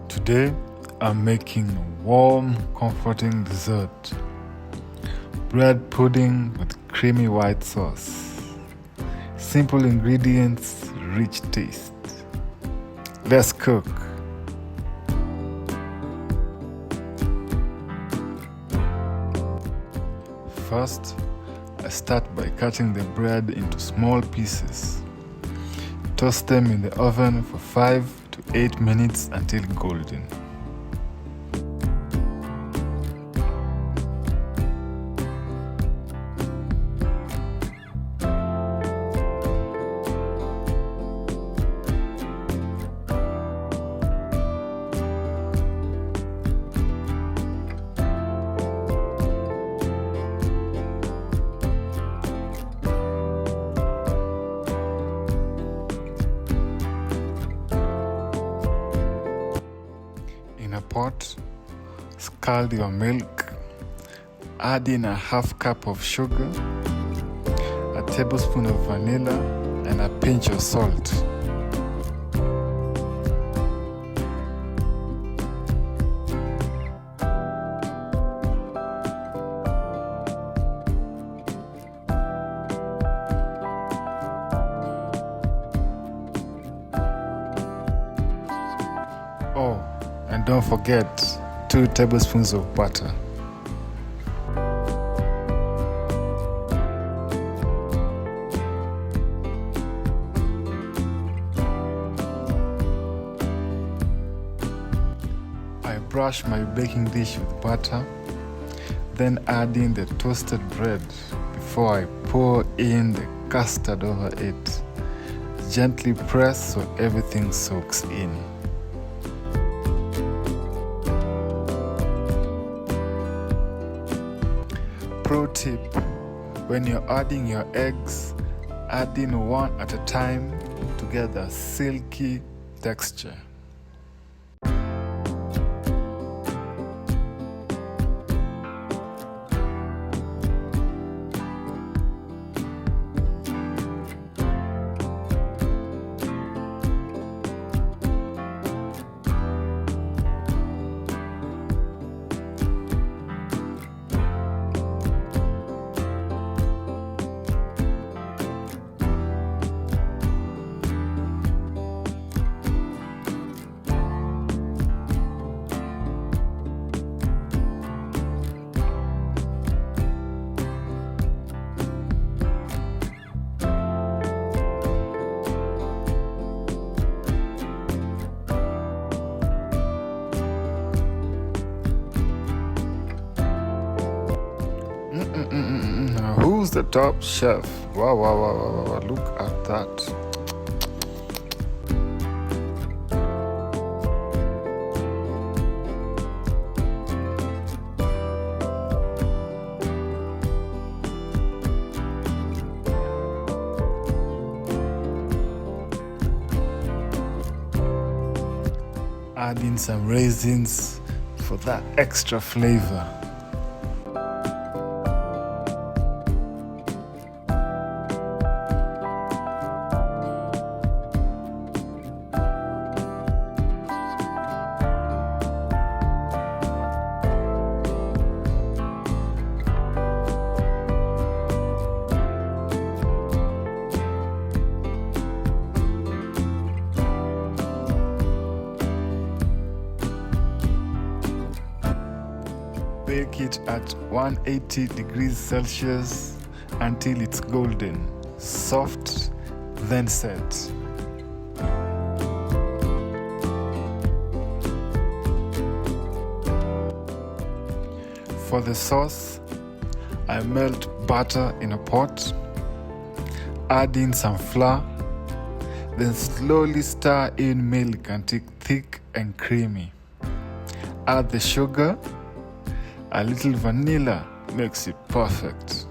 Today, I'm making a warm, comforting dessert. Bread pudding with creamy white sauce. Simple ingredients, rich taste. Let's cook. First, I start by cutting the bread into small pieces. Toast them in the oven for 5 to 8 minutes until golden. In a pot, scald your milk, add in a half cup of sugar, a tablespoon of vanilla, and a pinch of salt. Oh, and don't forget 2 tablespoons of butter. I brush my baking dish with butter, then add in the toasted bread before I pour in the custard over it. Gently press so everything soaks in. Pro tip: when you're adding your eggs, add in one at a time to get a silky texture. Who's the top chef? Wow, look at that. Add in some raisins for that extra flavor. Bake it at 180 degrees Celsius until it's golden, soft, then set. For the sauce, I melt butter in a pot, add in some flour, then slowly stir in milk until thick and creamy. Add the sugar. A little vanilla makes it perfect.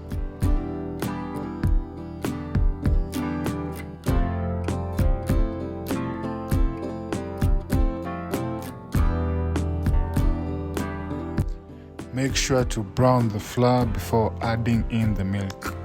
Make sure to brown the flour before adding in the milk.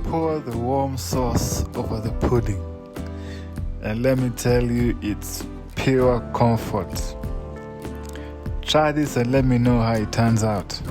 pour the warm sauce over the pudding. And let me tell you, it's pure comfort. Try this and let me know how it turns out.